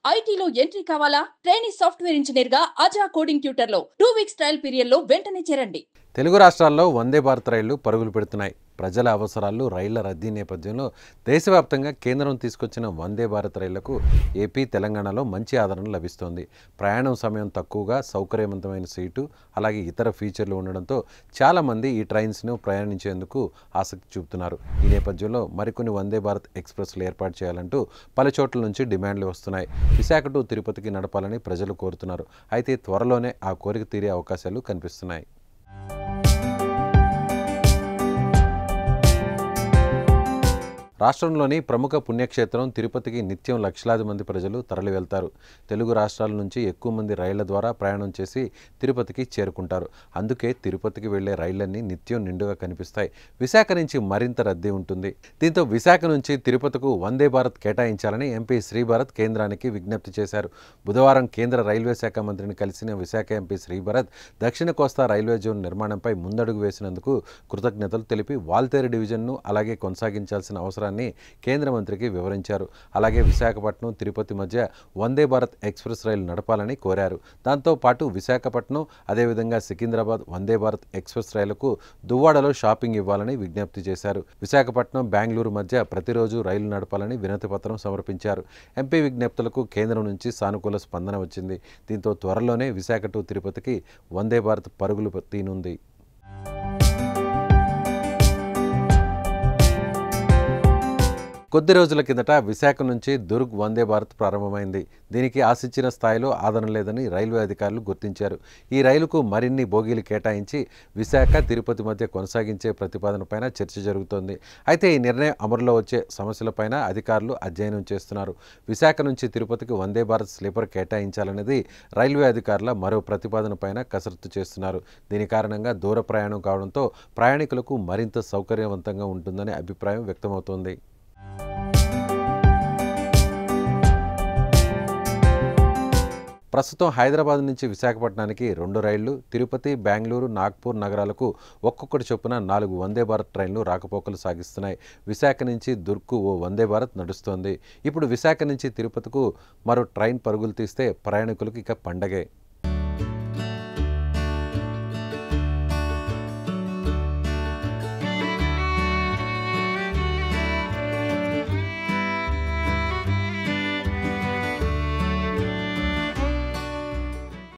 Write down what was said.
ఐటీలో ఎంట్రీ కావాలా? Training software engineer గా అజా కోడింగ్ ట్యూటర్ లో 2 వీక్స్ ట్రయల్ పీరియడ్ లో వెంటనే చేరండి. తెలుగు రాష్ట్రాల్లో వందే భారత్ రైళ్లు పరుగులు పెడుతున్నాయి. ప్రజల అవసరాలు, రైళ్ల రద్దీ నేపథ్యంలో దేశవ్యాప్తంగా కేంద్రం తీసుకొచ్చిన వందే భారత్ రైళ్లకు ఏపీ, తెలంగాణలో మంచి ఆదరణ లభిస్తోంది. ప్రయాణం సమయం తక్కువగా, సౌకర్యవంతమైన సీటు, అలాగే ఇతర ఫీచర్లు ఉండడంతో చాలామంది ఈ ట్రైన్స్ను ప్రయాణించేందుకు ఆసక్తి చూపుతున్నారు. ఈ నేపథ్యంలో మరికొన్ని వందే భారత్ ఎక్స్ప్రెస్లు ఏర్పాటు చేయాలంటూ పలు చోట్ల నుంచి డిమాండ్లు వస్తున్నాయి. విశాఖ టు తిరుపతికి నడపాలని ప్రజలు కోరుతున్నారు. అయితే త్వరలోనే ఆ కోరిక తీరే అవకాశాలు కనిపిస్తున్నాయి. రాష్ట్రంలోని ప్రముఖ పుణ్యక్షేత్రం తిరుపతికి నిత్యం లక్షలాది మంది ప్రజలు తరలి వెళ్తారు. తెలుగు రాష్ట్రాల నుంచి ఎక్కువ మంది రైళ్ల ద్వారా ప్రయాణం చేసి తిరుపతికి చేరుకుంటారు. అందుకే తిరుపతికి వెళ్లే రైళ్లన్నీ నిత్యం నిండుగా కనిపిస్తాయి. విశాఖ నుంచి మరింత రద్దీ ఉంటుంది. దీంతో విశాఖ నుంచి తిరుపతికు వందే భారత్ కేటాయించాలని ఎంపీ శ్రీభరత్ కేంద్రానికి విజ్ఞప్తి చేశారు. బుధవారం కేంద్ర రైల్వే శాఖ మంత్రిని కలిసిన విశాఖ ఎంపీ శ్రీభరత్ దక్షిణ కోస్తా రైల్వే జోన్ నిర్మాణంపై ముందడుగు వేసినందుకు కృతజ్ఞతలు తెలిపి వాల్తేరు డివిజన్ను అలాగే కొనసాగించాల్సిన అవసరాన్ని కేంద్ర మంత్రికి వివరించారు. అలాగే విశాఖపట్నం, తిరుపతి మధ్య వందే భారత్ ఎక్స్ప్రెస్ రైలు నడపాలని కోరారు. దాంతో పాటు విశాఖపట్నం, అదేవిధంగా సికింద్రాబాద్ వందే భారత్ ఎక్స్ప్రెస్ రైలుకు దువ్వాడలో షాపింగ్ ఇవ్వాలని విజ్ఞప్తి చేశారు. విశాఖపట్నం, బెంగళూరు మధ్య ప్రతిరోజు రైలు నడపాలని వినతి పత్రం సమర్పించారు. ఎంపీ విజ్ఞప్తులకు కేంద్రం నుంచి సానుకూల స్పందన వచ్చింది. దీంతో త్వరలోనే విశాఖ టు తిరుపతికి వందే భారత్ పరుగులు తీనుంది. కొద్ది రోజుల కిందట విశాఖ నుంచి దుర్గ్ వందే భారత్ ప్రారంభమైంది. దీనికి ఆశించిన స్థాయిలో ఆదరణ లేదని రైల్వే అధికారులు గుర్తించారు. ఈ రైలుకు మరిన్ని బోగీలు కేటాయించి విశాఖ, తిరుపతి మధ్య కొనసాగించే ప్రతిపాదనపైన చర్చ జరుగుతోంది. అయితే ఈ నిర్ణయం అమలులో వచ్చే సమస్యలపైన అధికారులు అధ్యయనం చేస్తున్నారు. విశాఖ నుంచి తిరుపతికి వందే భారత్ స్లీపర్ కేటాయించాలనేది రైల్వే అధికారుల మరో ప్రతిపాదనపైన కసరత్తు చేస్తున్నారు. దీని కారణంగా దూర ప్రయాణం కావడంతో ప్రయాణికులకు మరింత సౌకర్యవంతంగా ఉంటుందనే అభిప్రాయం వ్యక్తమవుతోంది. ప్రస్తుతం హైదరాబాద్ నుంచి విశాఖపట్నానికి 2 రైళ్లు, తిరుపతి, బెంగళూరు, నాగ్పూర్ నగరాలకు ఒక్కొక్కటి చొప్పున 4 వందే భారత్ ట్రైన్లు రాకపోకలు సాగిస్తున్నాయి. విశాఖ నుంచి దుర్గ్కు ఓ వందే భారత్ నడుస్తోంది. ఇప్పుడు విశాఖ నుంచి తిరుపతికు మరో ట్రైన్ పరుగులు తీస్తే ప్రయాణికులకు ఇక పండగే.